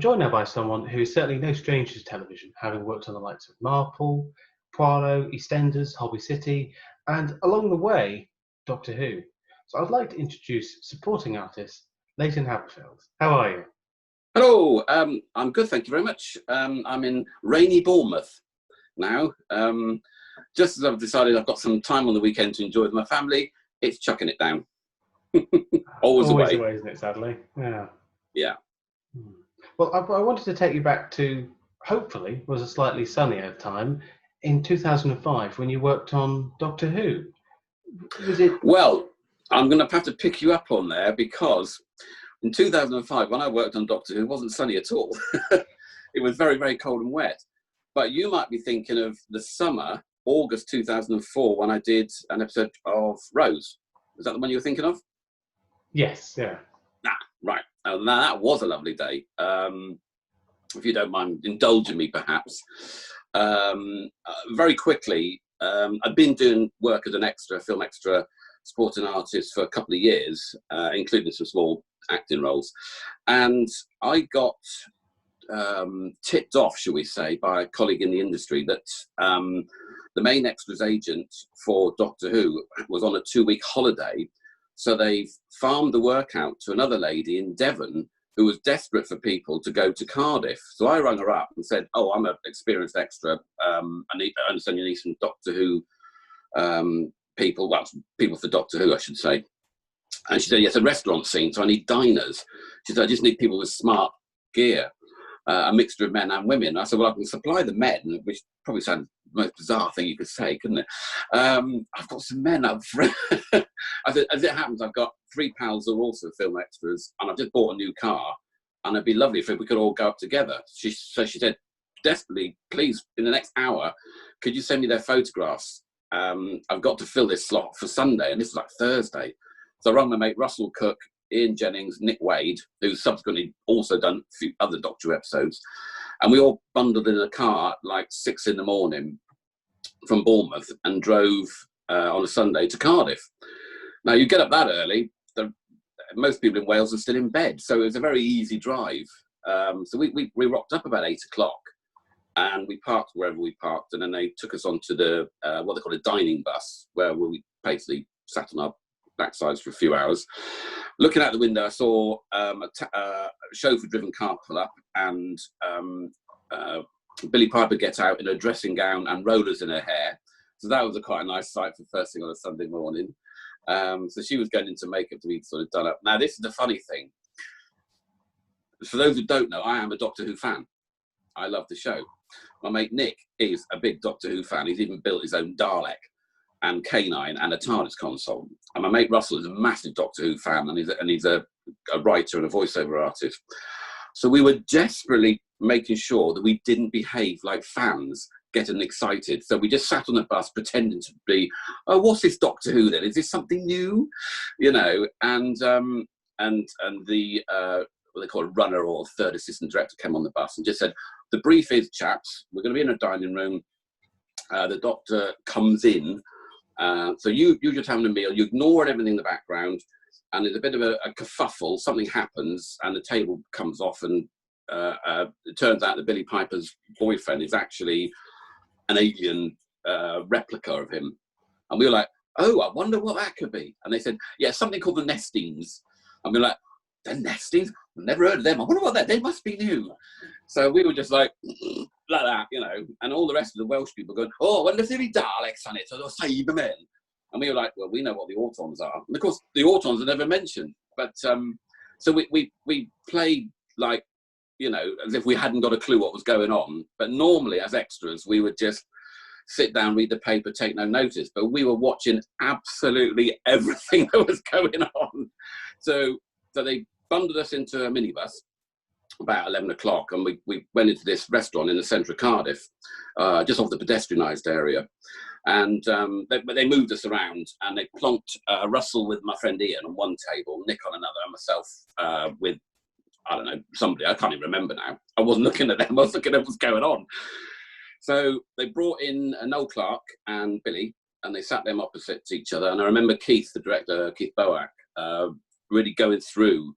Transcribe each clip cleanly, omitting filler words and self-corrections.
joined now by someone who is certainly no stranger to television, having worked on the likes of Marple, Poirot, EastEnders, Holby City, and along the way, Doctor Who. So I'd like to introduce supporting artist, Leighton Haberfield. How are you? Hello, I'm good, thank you very much. I'm in rainy Bournemouth now. Just as I've decided I've got some time on the weekend to enjoy with my family, it's chucking it down. Always Always away. the way, isn't it, sadly? Yeah. Yeah. Well, I wanted to take you back to, hopefully, was a slightly sunnier time, in 2005 when you worked on Doctor Who. Was it? Well, I'm going to have to pick you up on there because in 2005, when I worked on Doctor Who, it wasn't sunny at all. It was very, very cold and wet. But you might be thinking of the summer, August 2004, when I did an episode of Rose. Is that the one you were thinking of? Yes, yeah. Right. Now that was a lovely day. If you don't mind indulging me, perhaps. Very quickly, I've been doing work as an extra, film extra, sporting artist for a couple of years, including some small acting roles. And I got tipped off, shall we say, by a colleague in the industry that the main extras agent for Doctor Who was on a 2-week holiday. So they farmed the work out to another lady in Devon who was desperate for people to go to Cardiff. So I rang her up and said, "Oh, I'm an experienced extra. I understand you need some Doctor Who people, well, people for Doctor Who, I should say." And she said, "Yes, a restaurant scene, so I need diners." She said, "I just need people with smart gear, a mixture of men and women." I said, "Well, I can supply the men," which probably sounds the most bizarre thing you could say, couldn't it? "I've got some men up front." I said, "As it happens, I've got 3 pals who are also film extras, and I've just bought a new car, and it'd be lovely if we could all go up together." So she said, "Desperately, please, in the next hour, could you send me their photographs? I've got to fill this slot for Sunday," and this was like Thursday. So I rang my mate Russell Cook, Ian Jennings, Nick Wade, who's subsequently also done a few other Doctor Who episodes, and we all bundled in a car at like 6 a.m. from Bournemouth and drove on a Sunday to Cardiff. Now, you get up that early, most people in Wales are still in bed, so it was a very easy drive. So we rocked up about 8 o'clock, and we parked wherever we parked, and then they took us onto the what they call a dining bus, where we basically sat on our backsides for a few hours. Looking out the window, I saw a chauffeur-driven car pull up, and Billie Piper get out in a dressing gown and rollers in her hair. So that was quite a nice sight for first thing on a Sunday morning. So she was going into makeup to be sort of done up. Now, this is the funny thing. For those who don't know, I am a Doctor Who fan. I love the show. My mate Nick is a big Doctor Who fan. He's even built his own Dalek and K9 and a TARDIS console. And my mate Russell is a massive Doctor Who fan, and he's a writer and a voiceover artist. So we were desperately making sure that we didn't behave like fans, getting excited. So we just sat on the bus pretending to be, "Oh, what's this Doctor Who then? Is this something new?" You know, and the what they call a runner or third assistant director came on the bus and just said, "The brief is, chaps, we're going to be in a dining room. The Doctor comes in. So you just having a meal, you ignore everything in the background, and there's a bit of a kerfuffle, something happens, and the table comes off, and it turns out that Billie Piper's boyfriend is actually an alien replica of him." And we were like, "Oh, I wonder what that could be." And they said, "Yeah, something called the Nestines." And we were like, "The Nestines? I've never heard of them. I wonder what they must be new." So we were just like that, you know, and all the rest of the Welsh people going, "Oh, I wonder if there'll be Daleks on it, so they'll save them in." And we were like, "Well, we know what the Autons are." And of course, the Autons are never mentioned. But so we played like, you know, as if we hadn't got a clue what was going on. But normally, as extras, we would just sit down, read the paper, take no notice. But we were watching absolutely everything that was going on. So they bundled us into a minibus about 11 o'clock, and we went into this restaurant in the centre of Cardiff, just off the pedestrianised area. And they moved us around, and they plonked Russell with my friend Ian on one table, Nick on another, and myself with, I don't know, somebody, I can't even remember now. I wasn't looking at them, I was looking at what's going on. So they brought in Noel Clarke and Billie, and they sat them opposite to each other. And I remember Keith, the director, Keith Boak, really going through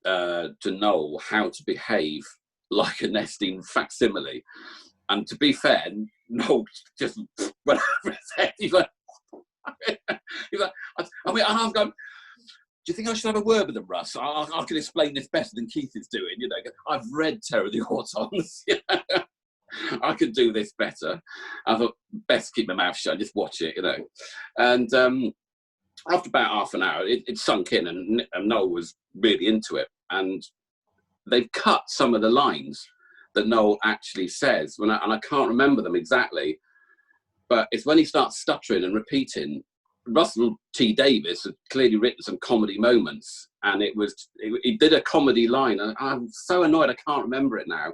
to Noel how to behave like a nesting facsimile. And to be fair, Noel just went over his head. He's like, I mean, and I've gone, do you think I should have a word with them, Russ? I can explain this better than Keith is doing. You know, I've read Terror of the Autons. I could do this better. I thought, best keep my mouth shut, just watch it, you know. And after about half an hour, it sunk in, and Noel was really into it. And they've cut some of the lines that Noel actually says, and I can't remember them exactly, but it's when he starts stuttering and repeating. Russell T Davies had clearly written some comedy moments, and he did a comedy line, and I'm so annoyed I can't remember it now.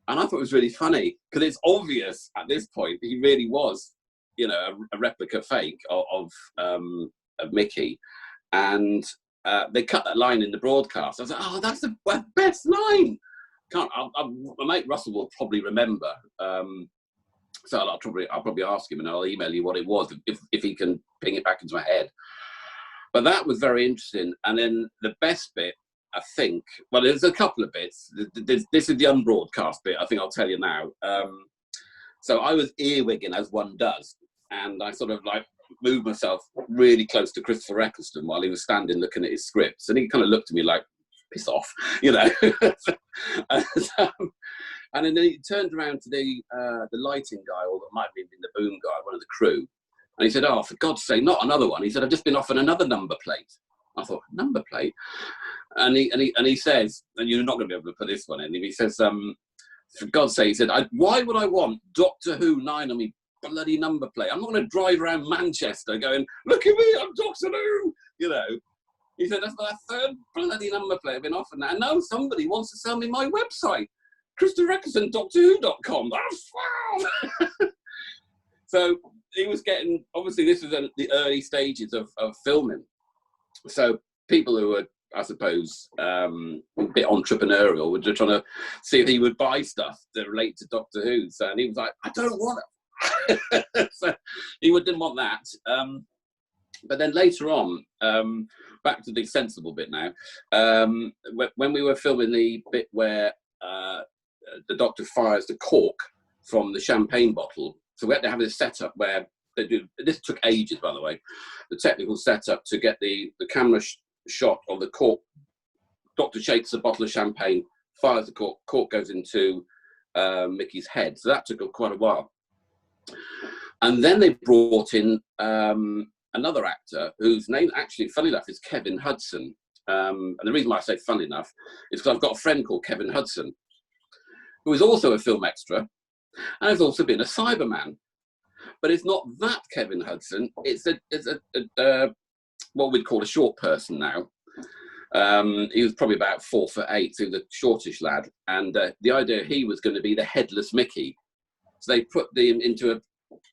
And I thought it was really funny, because it's obvious at this point he really was, you know, a replica fake of Mickey. And they cut that line in the broadcast. I was like, oh, that's the best line. My mate Russell will probably remember. So I'll probably ask him, and I'll email you what it was if he can ping it back into my head. But that was very interesting. And then the best bit, I think, well, there's a couple of bits. This is the unbroadcast bit, I think I'll tell you now. So I was earwigging, as one does, and I sort of like moved myself really close to Christopher Eccleston while he was standing looking at his scripts, and he kind of looked at me like, piss off, you know. And then he turned around to the lighting guy, or that might have been the boom guy, one of the crew, and he said, oh, for God's sake, not another one. He said, I've just been offered another number plate. I thought, number plate? And he says, and you're not going to be able to put this one in, he says, for God's sake, he said, why would I want Doctor Who 9 on me bloody number plate? I'm not going to drive around Manchester going, look at me, I'm Doctor Who, you know. He said, that's my third bloody number plate I've been offered now. Now somebody wants to sell me my website, ChristopherEccleston.DoctorWho.com. Wow. So he was getting, obviously this was the early stages of filming. So people who were, I suppose, a bit entrepreneurial were just trying to see if he would buy stuff that relate to Doctor Who. So, and he was like, I don't want it. So he didn't want that. But then later on, back to the sensible bit now, when we were filming the bit where the Doctor fires the cork from the champagne bottle, so we had to have this setup where they do. This took ages, by the way, the technical setup to get the camera shot of the cork. Doctor shakes a bottle of champagne, fires the cork, cork goes into Mickey's head. So that took quite a while. And then they brought in another actor whose name, actually, funny enough, is Kevin Hudson. And the reason why I say funny enough is because I've got a friend called Kevin Hudson, who is also a film extra and has also been a Cyberman. But it's not that Kevin Hudson. It's a what we'd call a short person now. He was probably about 4'8", so he was a shortish lad. And the idea he was going to be the headless Mickey. So they put him into a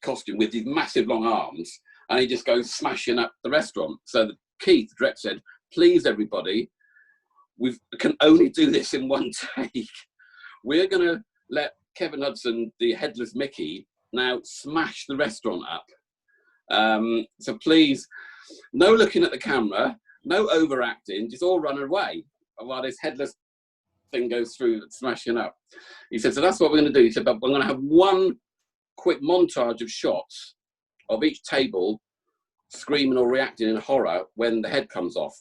costume with these massive long arms, and he just goes smashing up the restaurant. So Keith, the director, said, please, everybody, we can only do this in one take. We're going to let Kevin Hudson, the headless Mickey, now smash the restaurant up. So please, no looking at the camera, no overacting, just all run away while this headless thing goes through smashing up. He said, so that's what we're going to do. He said, but we're going to have one quick montage of shots of each table screaming or reacting in horror when the head comes off.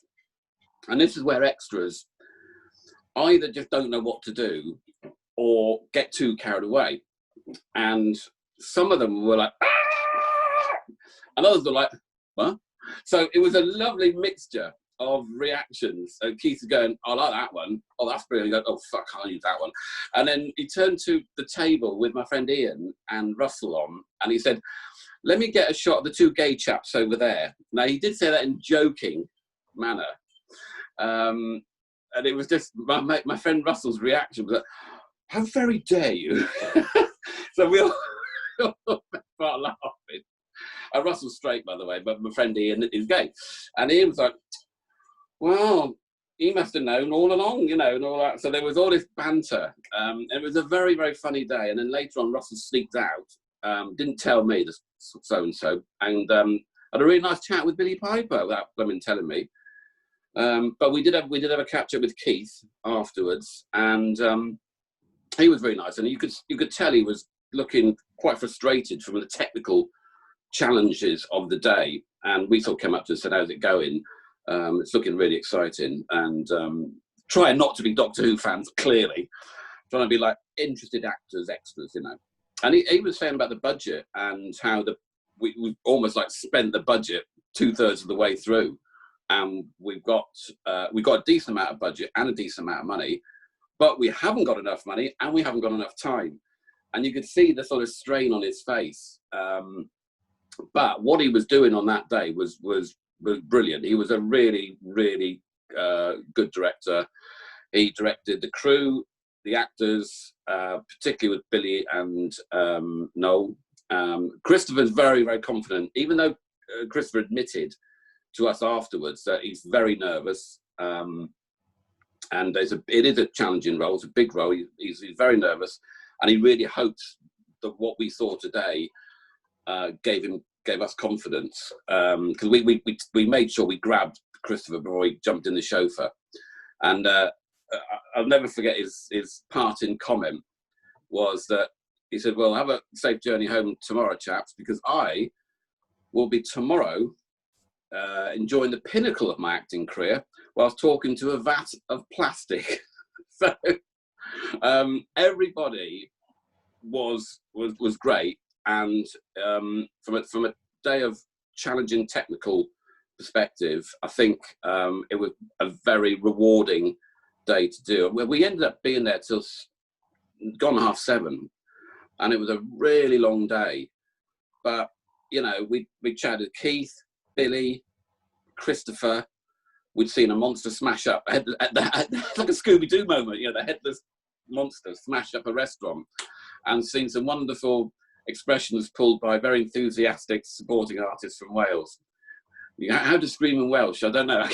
And this is where extras either just don't know what to do or get too carried away. And some of them were like, ah! And others were like, what? So it was a lovely mixture of reactions. So Keith is going, I like that one. Oh, that's brilliant. He goes, oh, fuck, I use that one. And then he turned to the table with my friend Ian and Russell on, and he said, let me get a shot of the two gay chaps over there. Now, he did say that in joking manner. And it was just, my friend Russell's reaction was like, how very dare you? So we all start laughing. Russell's straight, by the way, but my friend Ian is gay. And Ian was like, well, he must have known all along, you know, and all that. So there was all this banter. And it was a very, very funny day. And then later on, Russell sneaked out, didn't tell me this so-and-so, and had a really nice chat with Billy Piper without them telling me. But we did have a catch-up with Keith afterwards. And he was very nice, and you could tell he was looking quite frustrated from the technical challenges of the day. And we sort of came up to us and said, "How's it going? It's looking really exciting." And trying not to be Doctor Who fans, clearly trying to be like interested actors, extras, you know. And he was saying about the budget and how we almost like spent the budget 2/3 of the way through, and we got a decent amount of budget and a decent amount of money, but we haven't got enough money and we haven't got enough time. And you could see the sort of strain on his face. But what he was doing on that day was brilliant. He was a really, really good director. He directed the crew, the actors, particularly with Billy and Noel. Christopher's very, very confident, even though Christopher admitted to us afterwards that he's very nervous. And it is a challenging role. It's a big role. He's very nervous, and he really hopes that what we saw today gave us confidence, because we made sure we grabbed Christopher before he jumped in the chauffeur. And I'll never forget his parting comment was that he said, "Well, have a safe journey home tomorrow, chaps, because I will be tomorrow enjoying the pinnacle of my acting career whilst talking to a vat of plastic." So everybody was great, and from a day of challenging technical perspective, I think it was a very rewarding day to do. We ended up being there till gone 7:30, and it was a really long day. But you know, we chatted Keith, Billy, Christopher. We'd seen a monster smash up like a Scooby-Doo moment, you know, the headless monster smash up a restaurant, and seen some wonderful expressions pulled by very enthusiastic supporting artists from Wales. How to scream in Welsh, I don't know.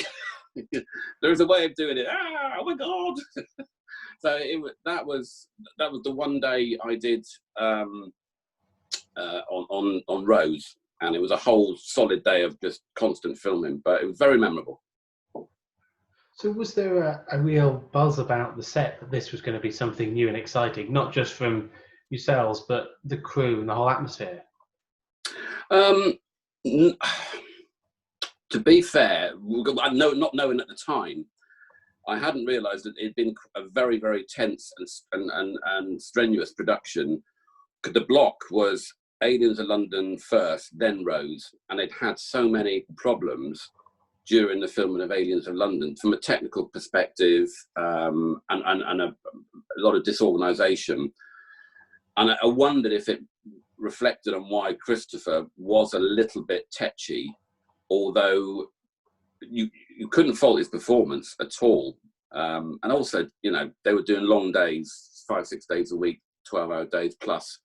There is a way of doing it. Oh my God! So that was the one day I did on Rose, and it was a whole solid day of just constant filming, but it was very memorable. So was there a real buzz about the set that this was going to be something new and exciting, not just from yourselves, but the crew and the whole atmosphere? To be fair, not knowing at the time, I hadn't realised that it'd been a very, very tense and strenuous production. The block was Aliens of London first, then Rose, and they'd had so many problems during the filming of Aliens of London from a technical perspective, and a lot of disorganisation. And I wondered if it reflected on why Christopher was a little bit tetchy, although you couldn't fault his performance at all. And also, you know, they were doing long days, 5-6 days a week, 12-hour days plus.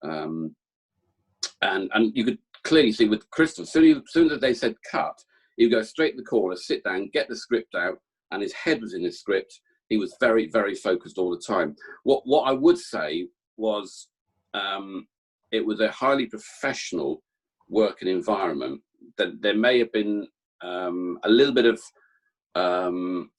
And you could clearly see with Christopher, as soon as they said cut, he'd go straight to the corner, sit down, get the script out, and his head was in his script. He was very, very focused all the time. What I would say was it was a highly professional working environment. That there may have been a little bit of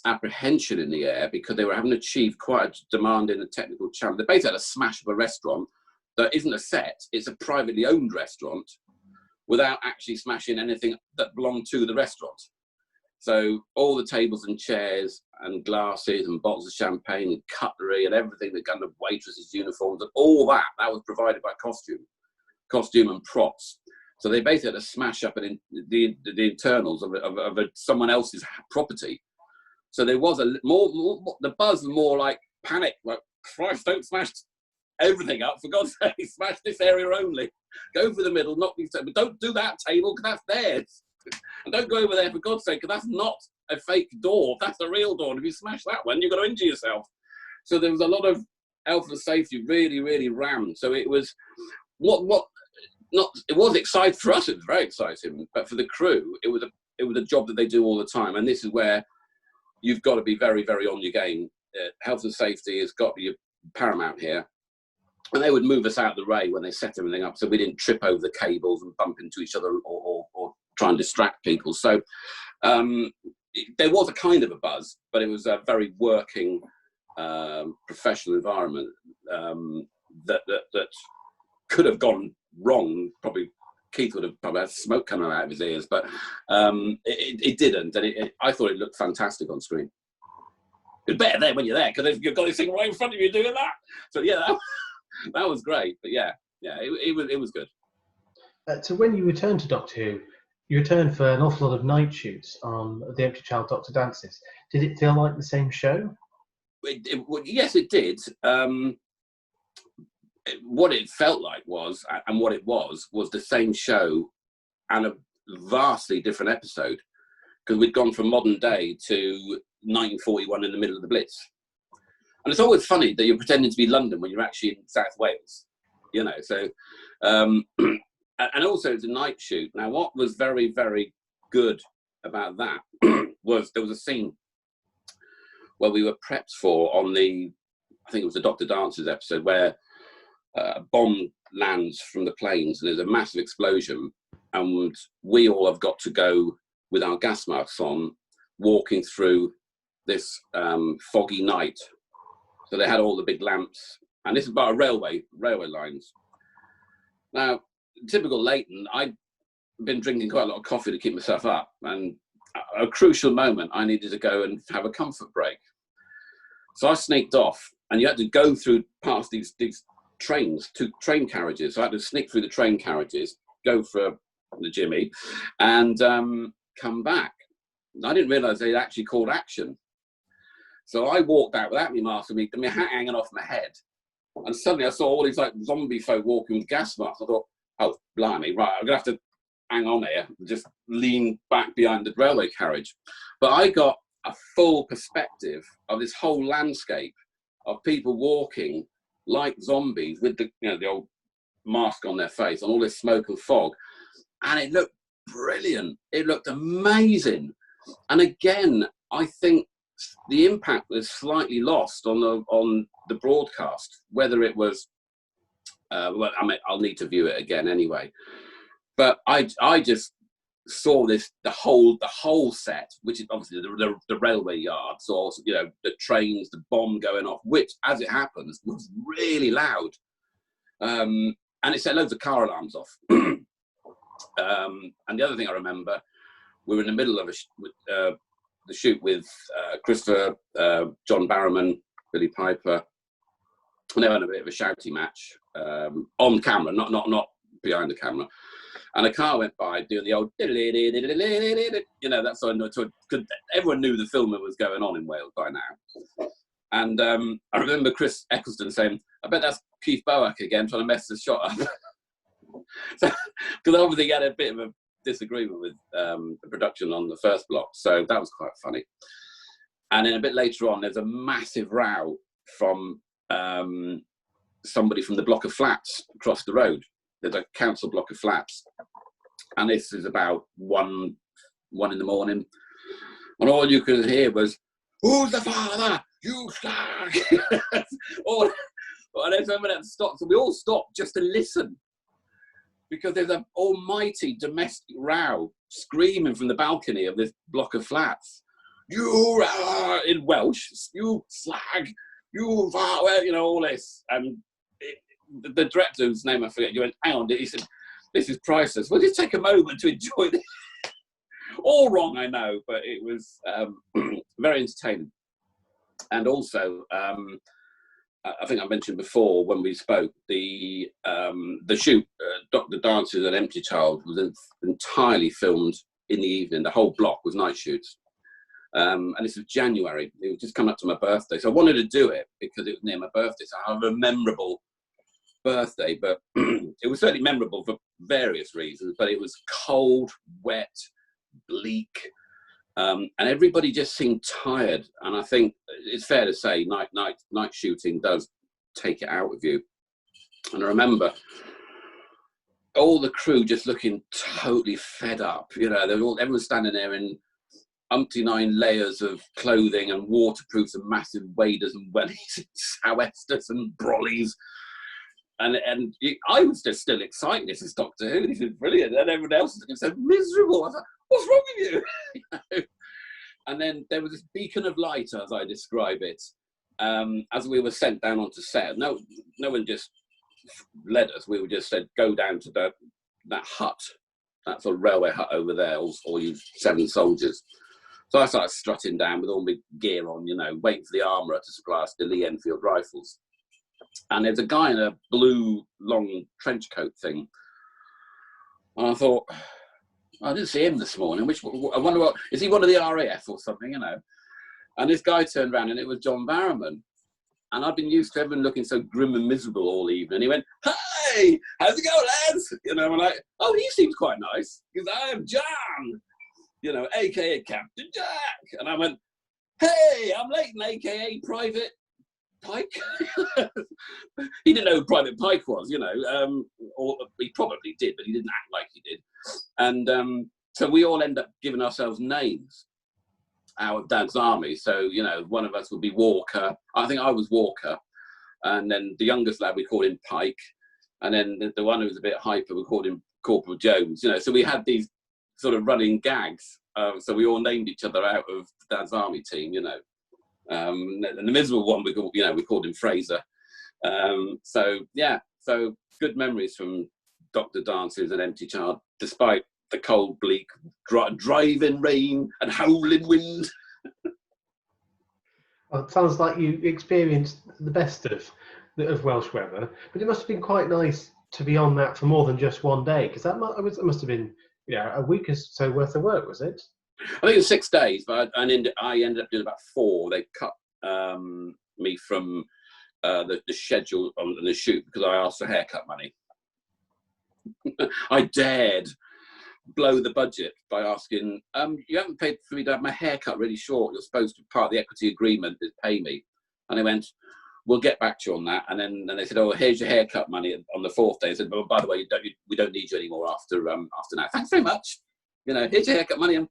apprehension in the air because they were having achieved quite a demanding and technical challenge. They basically had a smash of a restaurant that isn't a set, it's a privately owned restaurant without actually smashing anything that belonged to the restaurant. So all the tables and chairs and glasses and bottles of champagne and cutlery and everything that kind of waitresses' uniforms and all that was provided by costume and props. So they basically had to smash up the internals of someone else's property. So there was the buzz was more like panic, like, Christ, don't smash everything up, for God's sake, smash this area only. Go for the middle, knock these tables, but don't do that table because that's theirs. And don't go over there, for God's sake, because that's not a fake door, that's a real door. And if you smash that one, you're going to injure yourself. So there was a lot of health and safety really, really rammed. So it was it was exciting for us. It was very exciting, but for the crew, it was a job that they do all the time. And this is where you've got to be very, very on your game. Health and safety has got to be paramount here. And they would move us out of the way when they set everything up, so we didn't trip over the cables and bump into each other or try and distract people. So there was a kind of a buzz, but it was a very working professional environment that could have gone wrong. Probably Keith would have probably had smoke coming out of his ears, but it didn't, and I thought it looked fantastic on screen. It's better there when you're there, because you've got this thing right in front of you doing that. So yeah, that was great. But yeah, it was good. So when you returned to Doctor Who, you returned for an awful lot of night shoots on The Empty Child, Dr. Dances. Did it feel like the same show? Yes, it did. What it felt like was, and what it was the same show and a vastly different episode, because we'd gone from modern day to 1941 in the middle of the Blitz. And it's always funny that you're pretending to be London when you're actually in South Wales, you know. So, and also it's a night shoot. Now, what was very, very good about that was there was a scene where we were prepped for on the, I think it was the Dr. Dances episode, where a bomb lands from the planes and there's a massive explosion, and we all have got to go with our gas masks on, walking through this foggy night. So they had all the big lamps, and this is about railway lines. Now, typical Leighton, I'd been drinking quite a lot of coffee to keep myself up, and at a crucial moment, I needed to go and have a comfort break. So I sneaked off, and you had to go through past these trains, 2 train carriages. So I had to sneak through the train carriages, go for the Jimmy, and come back. I didn't realise they'd actually called action. So I walked out without my mask and my hat hanging off my head. And suddenly I saw all these like zombie folk walking with gas masks. I thought, oh, blimey, right, I'm going to have to hang on here and just lean back behind the railway carriage. But I got a full perspective of this whole landscape of people walking like zombies with the old mask on their face and all this smoke and fog. And it looked brilliant. It looked amazing. And again, I think the impact was slightly lost on the broadcast, whether it was, well, I mean, I'll need to view it again anyway. But I just saw the whole set, which is obviously the railway yard, so also, the trains, the bomb going off, which, as it happens, was really loud. And it set loads of car alarms off. And the other thing I remember, we were in the middle of the shoot with Christopher, John Barrowman, Billy Piper, and they were in a bit of a shouty match on camera, not behind the camera. And a car went by doing the old, that sort of, because everyone knew the filming was going on in Wales by now. And I remember Chris Eccleston saying, I bet that's Keith Boak again trying to mess the shot up. Because obviously he had a bit of a disagreement with the production on the first block, so that was quite funny. And then a bit later on, there's a massive row from somebody from the block of flats across the road. There's a council block of flats, and this is about one in the morning, and all you could hear was, "Who's the father? You slag!" And then somebody had to stop, so we all stopped just to listen, because there's an almighty domestic row screaming from the balcony of this block of flats. You in Welsh, you slag, you all this. And the director, whose name I forget, you went, hang on, he said, this is priceless. We'll just take a moment to enjoy this. All wrong, I know, but it was very entertaining. And also, I think I mentioned before when we spoke, the shoot, Dr. Dances and Empty Child, was entirely filmed in the evening. The whole block was night shoots. And this was January. It was just coming up to my birthday. So I wanted to do it because it was near my birthday. So I have a memorable birthday, but it was certainly memorable for various reasons. But it was cold, wet, bleak. And everybody just seemed tired. And I think it's fair to say night shooting does take it out of you. And I remember all the crew just looking totally fed up. Everyone standing there in umpty 9 layers of clothing and waterproofs and massive waders and wellies and sou'westers and brollies. And I was just still excited. This is Doctor Who. This is brilliant. And everyone else was looking so miserable. I was like, what's wrong with you? And then there was this beacon of light, as I describe it, as we were sent down onto set, no one just led us. We were just said, go down to that hut, that sort of railway hut over there, all you 7 soldiers. So I started strutting down with all my gear on, waiting for the armourer to supply us the Lee Enfield rifles. And there's a guy in a blue long trench coat thing. And I thought, I didn't see him this morning. I wonder what, is he one of the RAF or something, And this guy turned around and it was John Barrowman. And I'd been used to everyone looking so grim and miserable all evening. He went, "Hey, how's it going, lads?" And I'm like, "Oh, he seems quite nice, because I am John, a.k.a. Captain Jack." And I went, "Hey, I'm Leighton, a.k.a. Private Pike." He didn't know who Private Pike was, or he probably did, but he didn't act like he did. And so we all end up giving ourselves names out of Dad's army. So, one of us would be Walker. I think I was Walker. And then the youngest lad, we called him Pike. And then the one who was a bit hyper, we called him Corporal Jones. So we had these sort of running gags. So we all named each other out of Dad's army team, And the miserable one, we called him Fraser. So good memories from Dr. Dance, who's an empty child, despite the cold, bleak, driving rain and howling wind. Well, it sounds like you experienced the best of Welsh weather, but it must have been quite nice to be on that for more than just one day, because that must have been a week or so worth of work, was it? I think it was 6 days, but I ended up doing about 4. They cut me from the schedule on the shoot because I asked for haircut money. I dared blow the budget by asking, "You haven't paid for me to have my hair cut really short. You're supposed to, part of the equity agreement is pay me." And they went, "We'll get back to you on that." And then they said, "Oh, here's your haircut money." On the 4th day, I said, "Well, by the way, we don't need you anymore after now. Thanks very much. Here's your haircut money." And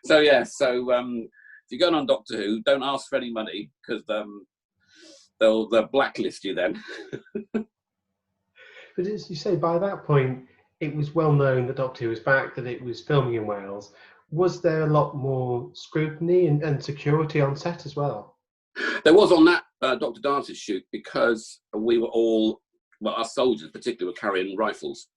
so if you're going on Doctor Who, don't ask for any money, because they'll blacklist you then. But as you say, by that point, it was well known that Doctor Who was back, that it was filming in Wales. Was there a lot more scrutiny and security on set as well? There was on that Dr. Dance's shoot, because we were all, our soldiers particularly, were carrying rifles.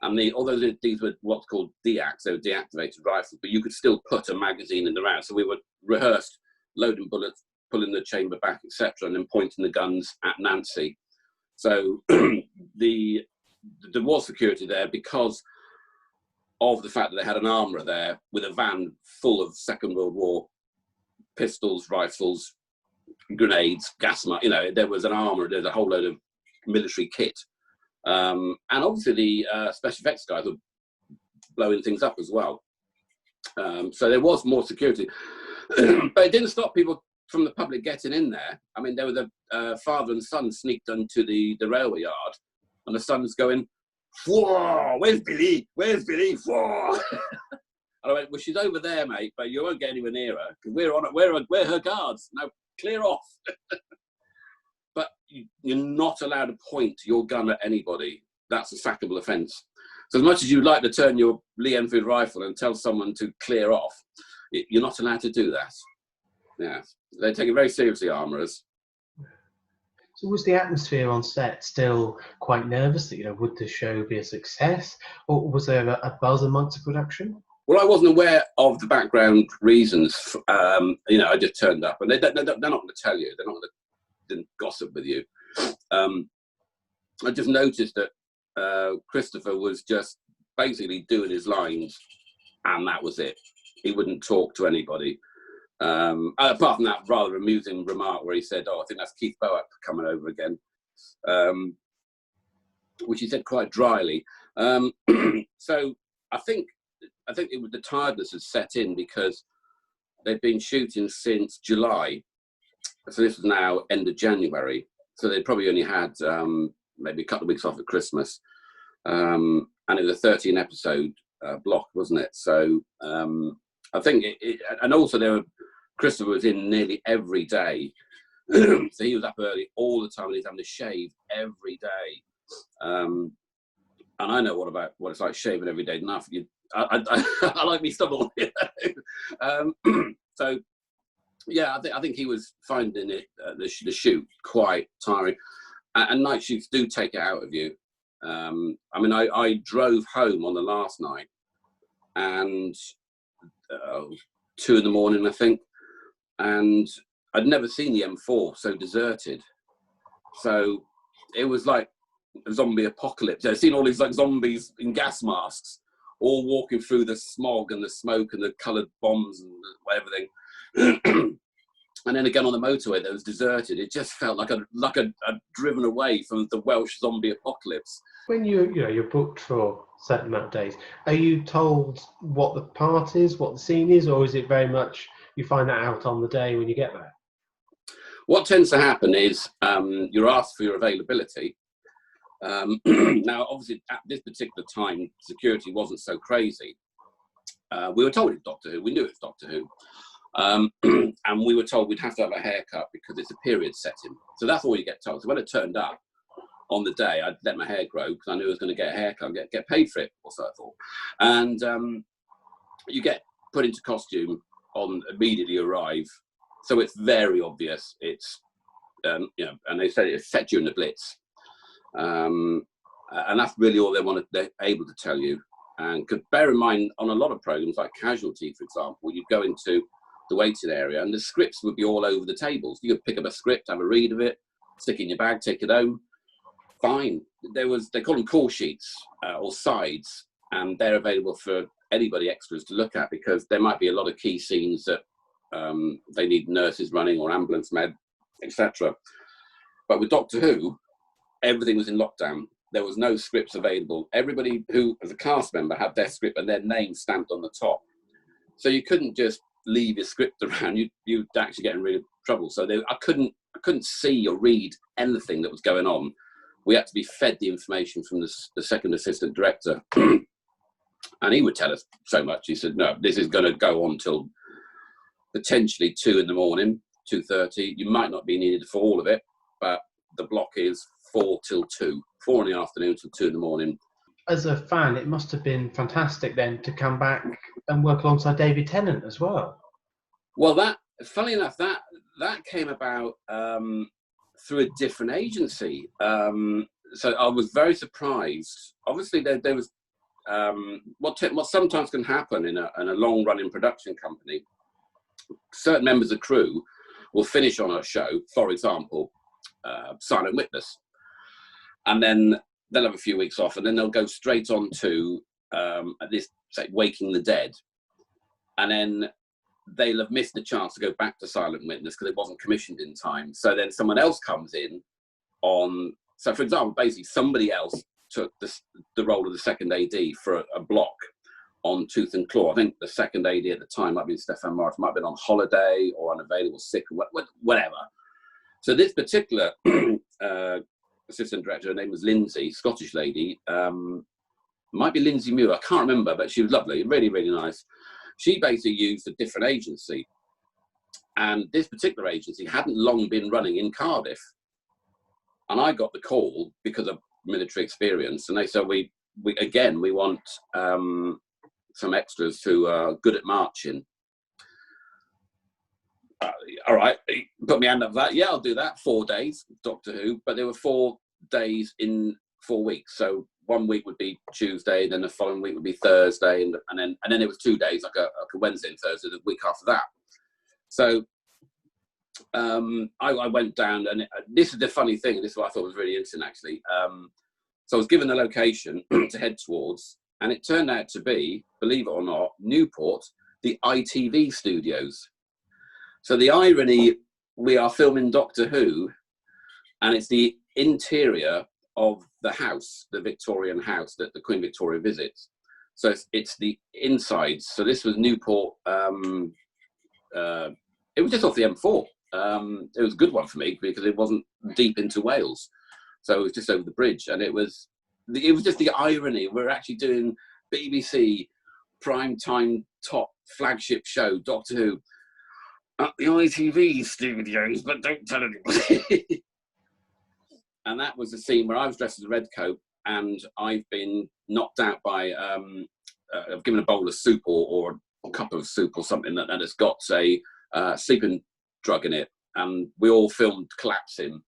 And although these were what's called DEACs, so deactivated rifles, but you could still put a magazine in the round. So we were rehearsed, loading bullets, pulling the chamber back, etc., and then pointing the guns at Nancy. So there was security there because of the fact that they had an armourer there with a van full of Second World War pistols, rifles, grenades, gas. There was an armourer. There's a whole load of military kit, and obviously the special effects guys were blowing things up as well. So there was more security, but it didn't stop people from the public getting in there. I mean, there was a father and son sneaked onto the railway yard, and the son's going, "Whoa, where's Billy? Where's Billy? Whoa!" And I went, "Well, she's over there, mate, but you won't get anywhere near her, because we're her guards. Now clear off." But you're not allowed to point your gun at anybody. That's a sackable offence. So as much as you'd like to turn your Lee Enfield rifle and tell someone to clear off, you're not allowed to do that. Yeah, they take it very seriously, armourers. So was the atmosphere on set still quite nervous that, would the show be a success, or was there a buzz amongst the production? Well, I wasn't aware of the background reasons. I just turned up, and they're not going to tell you. They're not going to gossip with you. I just noticed that Christopher was just basically doing his lines, and that was it. He wouldn't talk to anybody. Apart from that rather amusing remark where he said, "Oh, I think that's Keith Boak coming over again," which he said quite dryly. So I think it was the tiredness had set in, because they've been shooting since July. So this is now end of January. So they probably only had maybe a couple of weeks off at Christmas. And it was a 13 episode block, wasn't it? So I think and also Christopher was in nearly every day. So he was up early all the time, and he's having to shave every day. And I know what it's like shaving every day. I like me stubble. So Yeah, I think he was finding it the shoot quite tiring, and night shoots do take it out of you. I mean, I drove home on the last night, and 2 in the morning, I think, and I'd never seen the M4 so deserted. So it was like a zombie apocalypse. I've seen all these like zombies in gas masks, all walking through the smog and the smoke and the coloured bombs and everything. And then again on the motorway that was deserted, it just felt like I'd driven away from the Welsh zombie apocalypse. When you're booked for a certain amount of days, are you told what the part is, what the scene is, or is it very much you find that out on the day when you get there? What tends to happen is you're asked for your availability. Now, obviously, at this particular time, security wasn't so crazy. We were told it's Doctor Who. We knew it's Doctor Who. And we were told we'd have to have a haircut because it's a period setting. So that's all you get told. So when it turned up on the day, I'd let my hair grow because I knew I was going to get a haircut and get paid for it, or so I thought. And you get put into costume on immediately arrive. So it's very obvious. It's, and they said it set you in the Blitz. And that's really all they're able to tell you. And could bear in mind, on a lot of programs like Casualty, for example, you'd go into the waiting area and the scripts would be all over the tables. You could pick up a script, have a read of it, stick it in your bag, take it home. Fine. They call them call sheets or sides, and they're available for anybody extras to look at because there might be a lot of key scenes that they need nurses running or ambulance med, etc. But with Doctor Who, everything was in lockdown. There was no scripts available. Everybody who, as a cast member, had their script and their name stamped on the top. So you couldn't just leave your script around. You'd actually get in real trouble. So I couldn't see or read anything that was going on. We had to be fed the information from the second assistant director. And he would tell us so much. He said, no, this is going to go on till potentially 2 in the morning, 2:30. You might not be needed for all of it, but the block is 4 till 2, 4 in the afternoon till 2 in the morning. As a fan, it must have been fantastic then to come back and work alongside David Tennant as well. Well, funnily enough, that came about through a different agency. So I was very surprised. Obviously, there was what sometimes can happen in a long-running production company. Certain members of crew will finish on a show, for example, Silent Witness, and then they'll have a few weeks off, and then they'll go straight on to this, say, Waking the Dead, and then they'll have missed the chance to go back to Silent Witness because it wasn't commissioned in time. So then someone else comes in on. So, for example, basically somebody else took the role of the second AD for a block on Tooth and Claw. I think the second AD at the time might have been Stefan Morris, might have been on holiday or unavailable, sick, or whatever. So this particular assistant director, her name was Lindsay, Scottish lady, might be Lindsay Muir, I can't remember, but she was lovely, really, really nice. She basically used a different agency. And this particular agency hadn't long been running in Cardiff. And I got the call because of military experience. And they said, we want some extras who are good at marching. All right, put me hand up for that. Yeah, I'll do that. 4 days, Doctor Who, but there were 4 days in 4 weeks. So 1 week would be Tuesday, then the following week would be Thursday, and then it was 2 days, like a Wednesday and Thursday, the week after that. So I went down, and this is the funny thing, and this is what I thought was really interesting, actually. So I was given the location to head towards, and it turned out to be, believe it or not, Newport, the ITV studios. So the irony, we are filming Doctor Who, and it's the interior of the house, the Victorian house that the Queen Victoria visits. So it's the insides. So this was Newport. It was just off the M4. It was a good one for me because it wasn't deep into Wales. So it was just over the bridge, and it was just the irony. We're actually doing BBC prime time top flagship show, Doctor Who, at the ITV studios, but don't tell anybody. And that was the scene where I was dressed as a Redcoat, and I've been knocked out by, I've given a bowl of soup or a cup of soup or something that has got a sleeping drug in it, and we all filmed collapsing.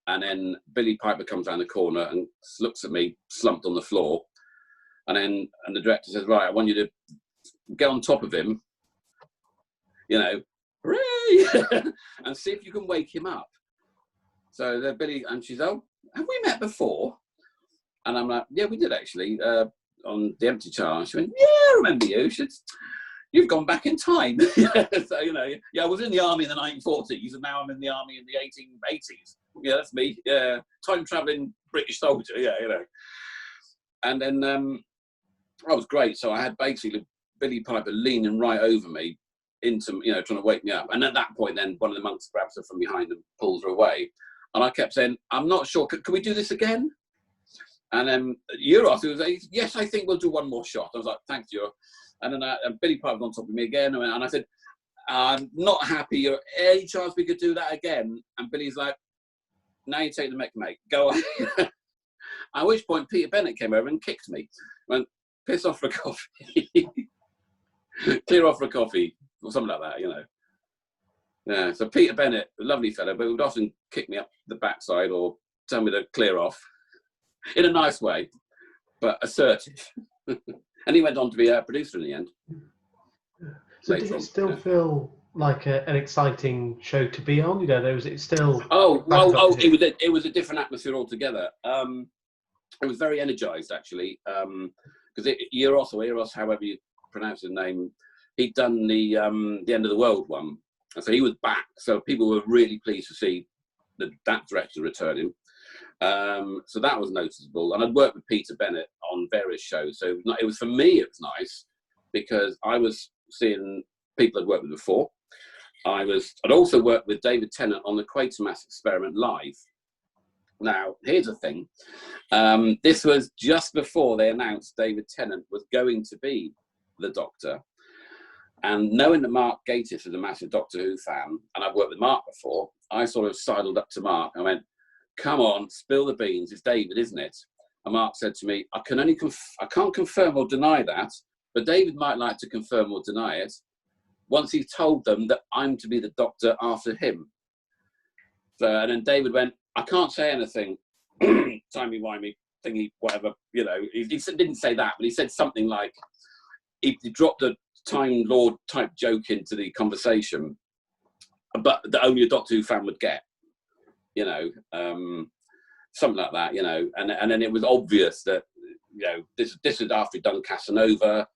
And then Billy Piper comes around the corner and looks at me slumped on the floor. And the director says, right, I want you to get on top of him, you know, hooray! And see if you can wake him up. So Billy, and she's, oh, have we met before? And I'm like, yeah, we did actually, on The Empty Child. She went, yeah, I remember you. She said, you've gone back in time. So, you know, yeah, I was in the army in the 1940s, and now I'm in the army in the 1880s. Yeah, that's me. Yeah, time-traveling British soldier, yeah, you know. And then that was great. So I had basically Billy Piper leaning right over me into, you know, trying to wake me up. And at that point, then one of the monks grabs her from behind and pulls her away. And I kept saying, I'm not sure, can we do this again? And then Euros, who was like, yes, I think we'll do one more shot. I was like, thanks, Euros. And then Billy Piper was on top of me again. And I said, I'm not happy. Any chance we could do that again? And Billy's like, now you take the mic, mate. Go on. At which point, Peter Bennett came over and kicked me. Went, piss off for a coffee. Clear off for a coffee. Or something like that, you know. Yeah, so Peter Bennett, a lovely fellow, but would often kick me up the backside or tell me to clear off. In a nice way, but assertive. And he went on to be a producer in the end. So does it still feel like an exciting show to be on? You know, was it still? It was a different atmosphere altogether. It was very energised actually, because Eros, however you pronounce his name, he'd done the End of the World one, and so he was back. So people were really pleased to see that director returning. So that was noticeable, and I'd worked with Peter Bennett on various shows, so it was, for me, it was nice because I was seeing people I'd worked with before. I'd also worked with David Tennant on the Quatermass Experiment live. Now, here's the thing. This was just before they announced David Tennant was going to be the Doctor, and knowing that Mark Gatiss is a massive Doctor Who fan, and I've worked with Mark before, I sort of sidled up to Mark and went, come on, spill the beans, it's David, isn't it? And Mark said to me, I can't confirm or deny that, but David might like to confirm or deny it once he's told them that I'm to be the Doctor after him. So, and then David went, I can't say anything, timey-wimey, thingy, whatever, you know. He didn't say that, but he said something like, he dropped a Time Lord type joke into the conversation, but that only a Doctor Who fan would get. You know, something like that, you know, and then it was obvious that, you know, this was after he'd done Casanova,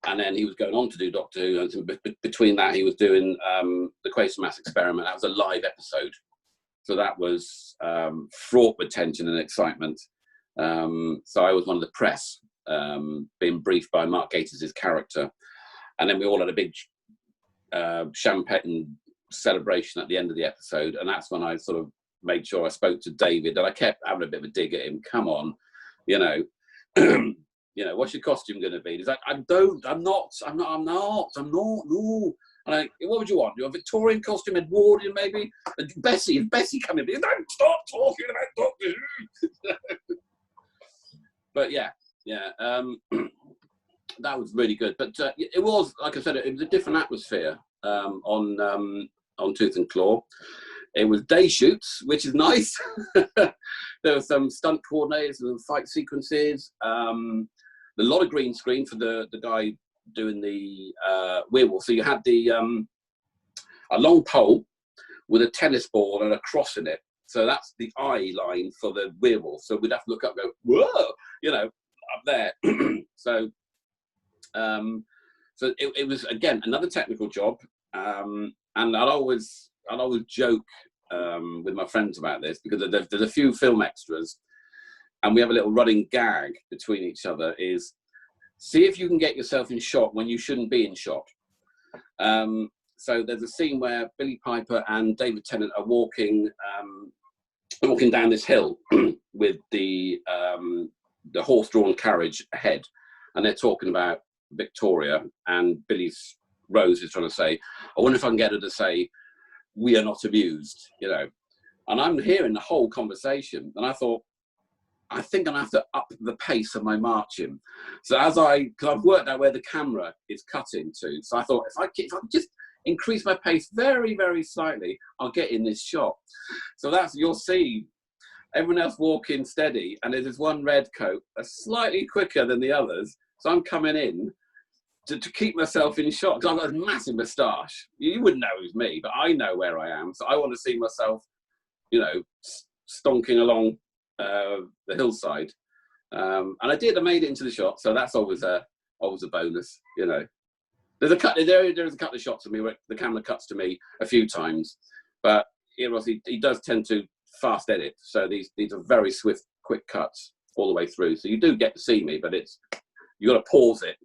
and then he was going on to do Doctor Who, and between that he was doing the Quatermass Experiment. That was a live episode, so that was fraught with tension and excitement. So I was one of the press, being briefed by Mark Gatiss's character, and then we all had a big champagne celebration at the end of the episode, and that's when I sort of made sure I spoke to David, and I kept having a bit of a dig at him. Come on, you know, you know, what's your costume going to be? He's like, I'm not, no. And I, what would you want? Your Victorian costume, Edwardian maybe? And Bessie coming in, don't stop talking about Doctor Who. But yeah, that was really good. But it was, like I said, it was a different atmosphere on Tooth and Claw. It was day shoots, which is nice. There were some stunt coordinators and fight sequences. A lot of green screen for the guy doing the werewolf. So you had a long pole with a tennis ball and a cross in it. So that's the eye line for the werewolf. So we'd have to look up and go, whoa, you know, up there. So it was, again, another technical job. And I'd always joke with my friends about this, because there's a few film extras, and we have a little running gag between each other, is see if you can get yourself in shot when you shouldn't be in shot. So there's a scene where Billy Piper and David Tennant are walking down this hill with the horse-drawn carriage ahead, and they're talking about Victoria, and Rose is trying to say, I wonder if I can get her to say, we are not amused, you know. And I'm hearing the whole conversation, and I thought, I think I'm going to have to up the pace of my marching. So because I've worked out where the camera is cutting to, so I thought, if I increase my pace very, very slightly, I'll get in this shot. So you'll see everyone else walking steady, and there's this one Redcoat, slightly quicker than the others. So I'm coming in to keep myself in shot, because I've got a massive moustache. You wouldn't know it was me, but I know where I am. So I want to see myself, stonking along the hillside. And I made it into the shot. So that's always a bonus, There's a couple of shots of me where the camera cuts to me a few times, but he does tend to fast edit. So these are very swift, quick cuts all the way through. So you do get to see me, but you got to pause it,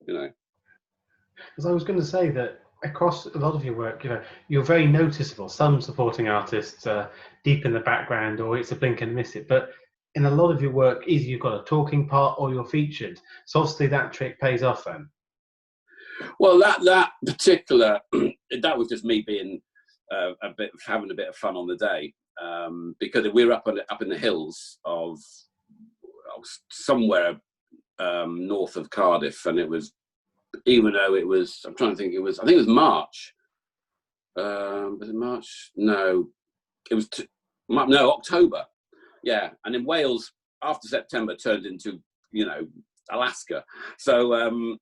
Because I was going to say that across a lot of your work, you're very noticeable. Some supporting artists are deep in the background, or it's a blink and miss it. But in a lot of your work, either you've got a talking part or you're featured. So obviously that trick pays off then. Well, that particular, that was just me being having a bit of fun on the day, because we were up in the hills of somewhere north of Cardiff, and it was, even though it was, I'm trying to think, I think it was March. Was it March? No, it was October. Yeah, and in Wales, after September turned into Alaska, so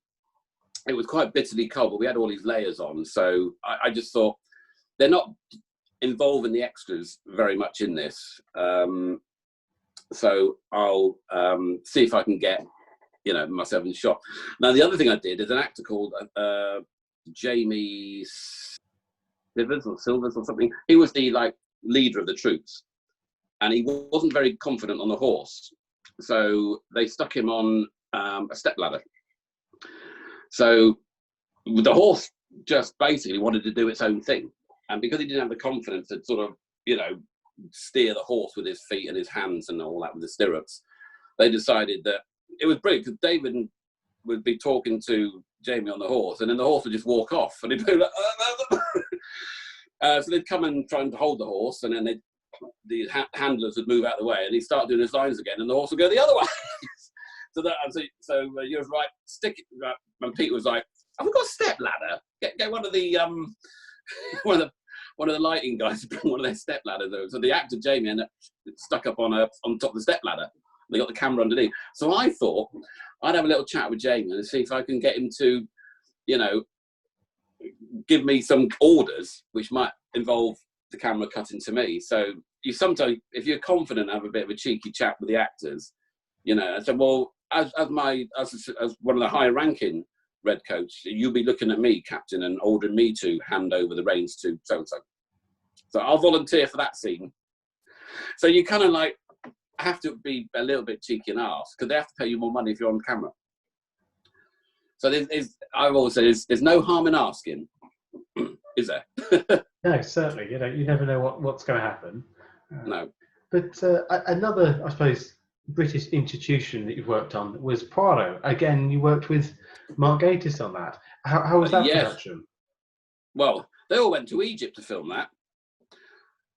it was quite bitterly cold, but we had all these layers on. So I just thought, they're not involving the extras very much in this, so I'll see if I can get myself in shot. Now, the other thing I did is an actor called Jamie Silvers or something. He was the leader of the troops, and he wasn't very confident on the horse, so they stuck him on a stepladder. So the horse just basically wanted to do its own thing, and because he didn't have the confidence to sort of steer the horse with his feet and his hands and all that with the stirrups, they decided that it was brilliant, because David would be talking to Jamie on the horse, and then the horse would just walk off, and he'd be like, so they'd come and try and hold the horse, and then the handlers would move out of the way, and he'd start doing his lines again, and the horse would go the other way. So you're right, stick it. Right. And Pete was like, "Have we got a step ladder? Get one of the one of the lighting guys to bring one of their step ladders." So the actor Jamie ended up stuck up on top of the step ladder. They got the camera underneath. So I thought I'd have a little chat with Jamie and see if I can get him to, give me some orders, which might involve the camera cutting to me. So you sometimes, if you're confident, have a bit of a cheeky chat with the actors. I said, well, as one of the higher ranking Redcoats, you'll be looking at me, Captain, and ordering me to hand over the reins to so and so. So I'll volunteer for that scene. So you kind of have to be a little bit cheeky and ask, because they have to pay you more money if you're on camera. So I've always said there's no harm in asking, is there? No, certainly. You never know what's going to happen. No. But another, I suppose, British institution that you've worked on was Poirot. Again, you worked with Mark Gatiss on that. How was that production? Well, they all went to Egypt to film that.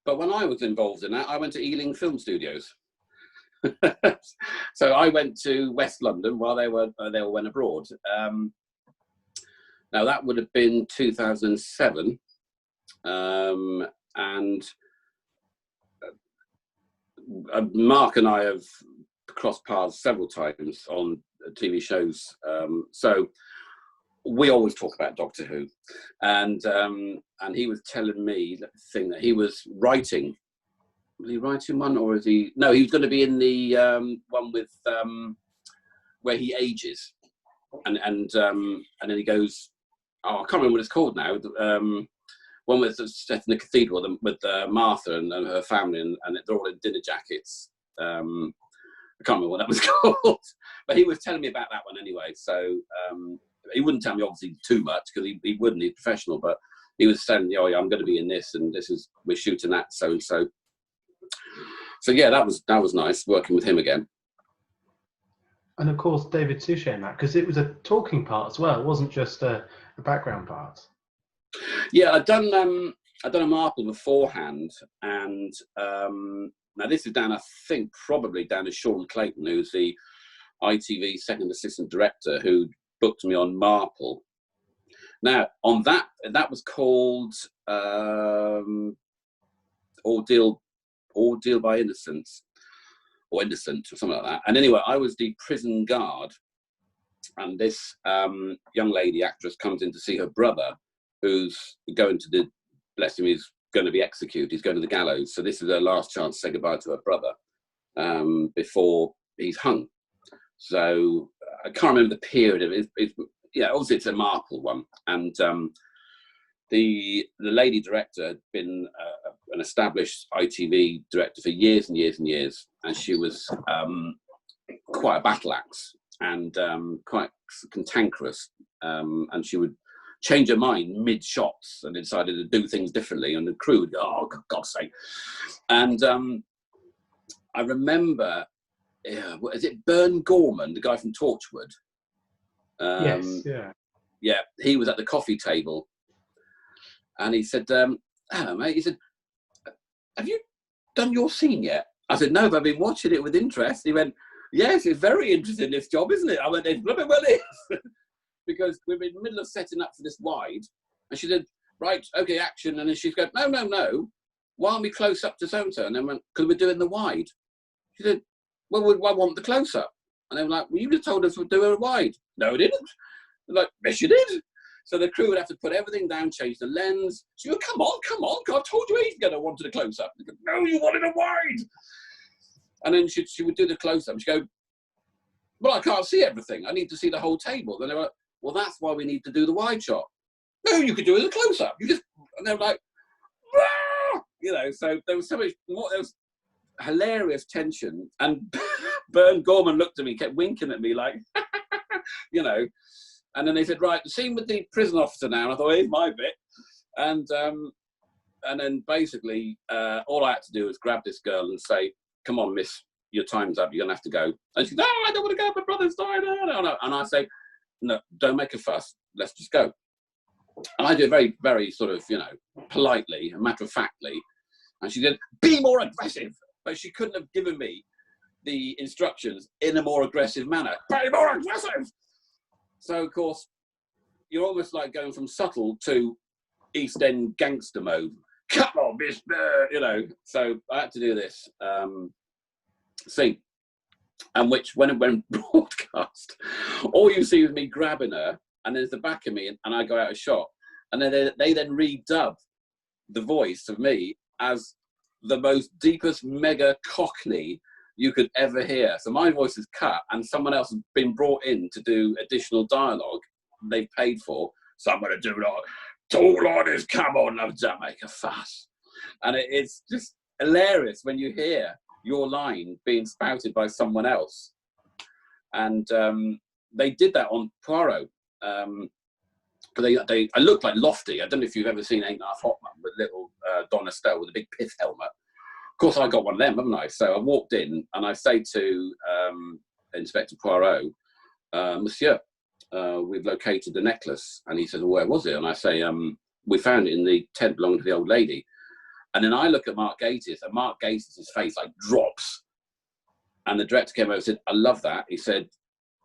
But when I was involved in that, I went to Ealing Film Studios. So I went to West London while they all went abroad. Now that would have been 2007, and Mark and I have crossed paths several times on TV shows. So we always talk about Doctor Who, and he was telling me that thing that he was writing. Was he writing one, or is he? No, he was going to be in the one with where he ages, and then he goes. Oh, I can't remember what it's called now. One with set in the cathedral with Martha and her family, and they're all in dinner jackets. I can't remember what that was called, but he was telling me about that one anyway. So he wouldn't tell me obviously too much, because he wouldn't. He's professional, but he was saying, "Oh yeah, I'm going to be in this, and we're shooting that so and so." So yeah, that was nice working with him again. And of course, David Suchet in that, because it was a talking part as well. It wasn't just a background part. Yeah, I'd done a Marple beforehand, and now this is down, I think, probably down to Sean Clayton, who's the ITV second assistant director, who booked me on Marple. Now, on that was called Ordeal by Innocence, or Innocent, or something like that. And anyway, I was the prison guard, and this young lady actress comes in to see her brother, who's going to the, bless him, he's going to be executed. He's going to the gallows. So this is her last chance to say goodbye to her brother before he's hung. So I can't remember the period of it. Yeah, obviously it's a Marple one, and the lady director had been an established ITV director for years and years and years, and she was quite a battle axe and quite cantankerous, and she would change her mind mid-shots and decided to do things differently, and the crew would go, oh, for God's sake. And I remember, is it Bern Gorman, the guy from Torchwood? Yes, yeah. Yeah, he was at the coffee table, and he said, hello, mate. He said, have you done your scene yet? I said, no, but I've been watching it with interest. He went, yes, it's very interesting, this job, isn't it? I went, it blooming well is. Because we were in the middle of setting up for this wide, and she said, right, okay, action. And then she's going, no, why aren't we close up to so-and-so? And then went, because we're doing the wide. She said, well, I want the close-up. And they were like, well, you just told us we'd do a wide. No, I didn't. They're like, yes, you did. So the crew would have to put everything down, change the lens. She goes, come on, I told you he's going to want a close-up. They go, no, you wanted a wide. And then she would do the close-up. She'd go, well, I can't see everything. I need to see the whole table. Then they were like, well, that's why we need to do the wide shot. No, you could do it as a close-up. You just, and they were like, ah! You know, so there was so much more, there was hilarious tension. And Bern Gorman looked at me, kept winking at me like, you know. And then they said, right, the scene with the prison officer now. And I thought, here's my bit. And then basically, all I had to do was grab this girl and say, come on, miss, your time's up. You're going to have to go. And she said, no, I don't want to go. My brother's died. No. And I say, no, don't make a fuss. Let's just go. And I did very, very sort of, you know, politely and matter-of-factly. And she said, be more aggressive. But she couldn't have given me the instructions in a more aggressive manner. Be more aggressive. So, of course, you're almost like going from subtle to East End gangster mode. Come on, miss, you know. So I had to do this scene. And which, when it went broadcast, all you see is me grabbing her, and there's the back of me, and I go out of shot. And then they then redub the voice of me as the most deepest mega cockney you could ever hear. So my voice is cut, and someone else has been brought in to do additional dialogue they've paid for. So I'm going to do like, tall orders, come on, don't make a fuss. And it's just hilarious when you hear your line being spouted by someone else. And they did that on Poirot. I looked like Lofty. I don't know if you've ever seen Ain't Half Hot Man with little Don Estelle with a big pith helmet. Of course, I got one of them, haven't I? So I walked in and I say to Inspector Poirot, Monsieur, we've located the necklace. And he says, well, where was it? And I say, we found it in the tent belonging to the old lady. And then I look at Mark Gatiss, and Mark Gatiss's face like drops. And the director came over and said, I love that. He said,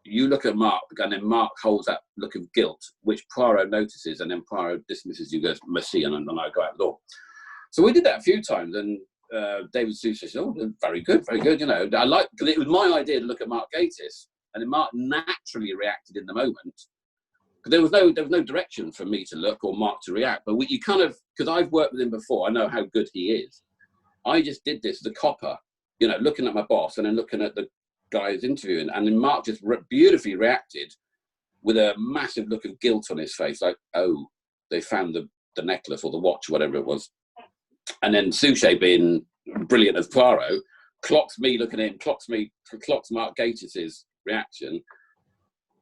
you look at Mark, and then Mark holds that look of guilt, which Poirot notices, and then Poirot dismisses you, goes, merci, and then I go out the door. So we did that a few times, and David Suchet said, oh, very good, you know. I like, because it was my idea to look at Mark Gatiss, and then Mark naturally reacted in the moment. There was no direction for me to look or Mark to react, but you kind of, because I've worked with him before, I know how good he is. I just did this as a copper, you know, looking at my boss and then looking at the guy who's interviewing, and then Mark just beautifully reacted with a massive look of guilt on his face, like, oh, they found the necklace or the watch or whatever it was. And then Suchet, being brilliant as Poirot, clocks me looking at him, clocks Mark Gatiss's reaction,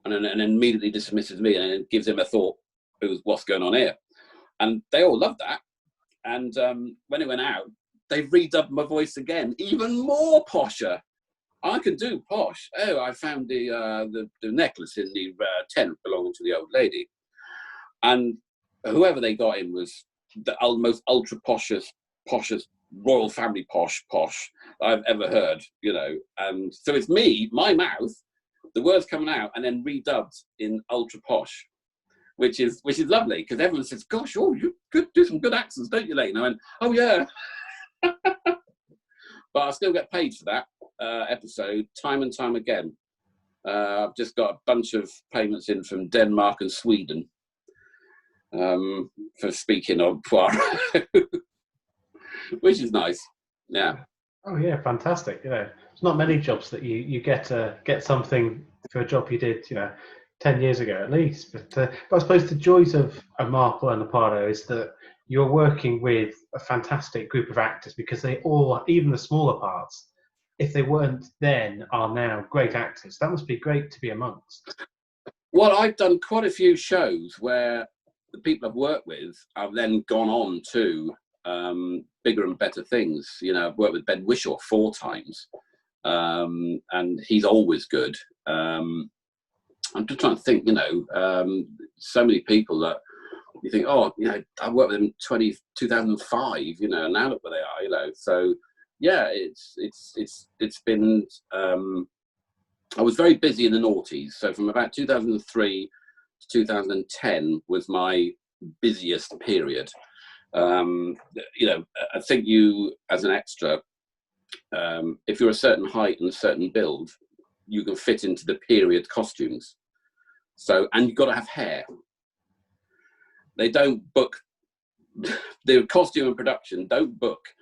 and then immediately dismisses me and then gives him a thought, what's going on here? And they all loved that. And when it went out, they redubbed my voice again, even more posher. I can do posh. Oh, I found the necklace in the tent belonging to the old lady. And whoever they got in was the most ultra poshest royal family posh I've ever heard, you know. And so it's me, my mouth, the words coming out, and then redubbed in ultra posh. which is lovely because everyone says, "Gosh, oh, you could do some good accents, don't you, Leighton?" I went, "Oh yeah," but I still get paid for that episode time and time again. I've just got a bunch of payments in from Denmark and Sweden for speaking on Poirot, which is nice. Yeah. Oh yeah, fantastic. It's not many jobs that you get something for a job you did 10 years ago at least. But I suppose the joys of a Marple and a Poirot is that you're working with a fantastic group of actors, because they all, even the smaller parts, if they weren't then, are now great actors. That must be great to be amongst. Well, I've done quite a few shows where the people I've worked with have then gone on to bigger and better things. I've worked with Ben Whishaw 4 times, and he's always good. I'm just trying to think, so many people that you think, oh, I worked with them in 2005, and now look where they are, So yeah, it's been. I was very busy in the noughties, so from about 2003 to 2010 was my busiest period. I think you, as an extra, if you're a certain height and a certain build, you can fit into the period costumes. So, and you've got to have hair. They don't book, the costume and production don't book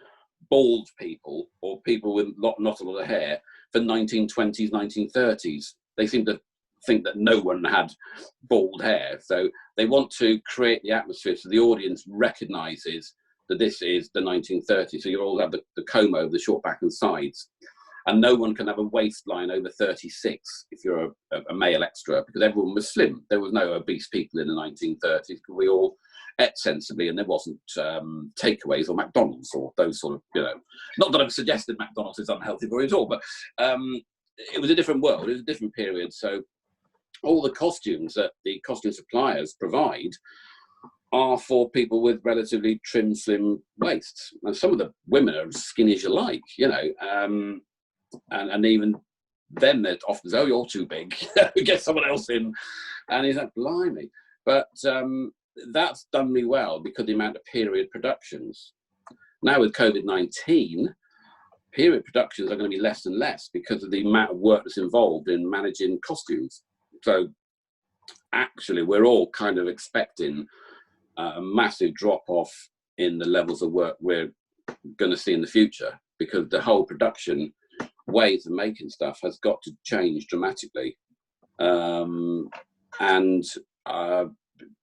bald people or people with not a lot of hair for 1920s, 1930s. They seem to think that no one had bald hair. So they want to create the atmosphere so the audience recognises that this is the 1930s. So you all have the comb over the short back and sides. And no one can have a waistline over 36 if you're a male extra, because everyone was slim. There was no obese people in the 1930s because we all ate sensibly, and there wasn't takeaways or McDonald's or those sort of, not that I've suggested McDonald's is unhealthy for you at all, but it was a different world. It was a different period. So all the costumes that the costume suppliers provide are for people with relatively trim, slim waists. And some of the women are as skinny as you like, and even then they're often say, "Oh, you're too big, get someone else in." And he's like, blimey. But that's done me well because of the amount of period productions. Now with COVID-19, period productions are going to be less and less because of the amount of work that's involved in managing costumes. So actually, we're all kind of expecting a massive drop-off in the levels of work we're going to see in the future, because the whole production ways of making stuff has got to change dramatically. And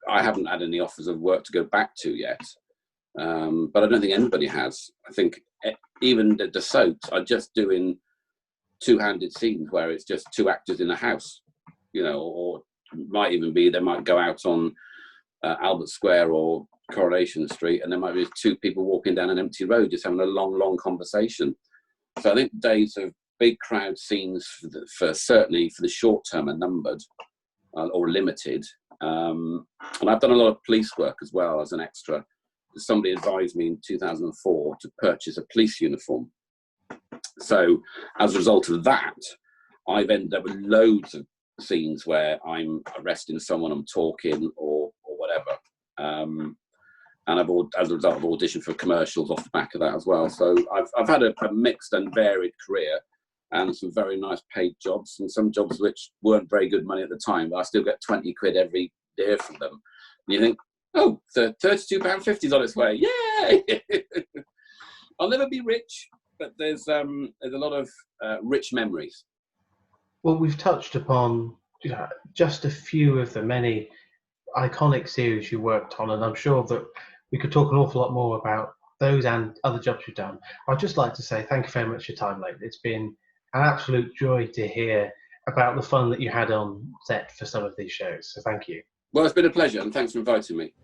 I haven't had any offers of work to go back to yet, but I don't think anybody has. I think even the soaps are just doing two-handed scenes where it's just 2 actors in a house, or might even be, they might go out on Albert Square or Coronation Street, and there might be 2 people walking down an empty road just having a long conversation. So I think days of big crowd scenes for certainly for the short term are numbered or limited. And I've done a lot of police work as well as an extra. Somebody advised me in 2004 to purchase a police uniform. So as a result of that, I've ended up with loads of scenes where I'm arresting someone, I'm talking or whatever. And I've, as a result, I've auditioned for commercials off the back of that as well. So I've had a mixed and varied career, and some very nice paid jobs, and some jobs which weren't very good money at the time, but I still get 20 quid every year from them. And you think, oh, the £32.50 is on its way. Yay! I'll never be rich, but there's a lot of rich memories. Well, we've touched upon just a few of the many iconic series you worked on, and I'm sure that we could talk an awful lot more about those and other jobs you've done. I'd just like to say thank you very much for your time, Leighton. It's been an absolute joy to hear about the fun that you had on set for some of these shows, so thank you. Well, it's been a pleasure, and thanks for inviting me.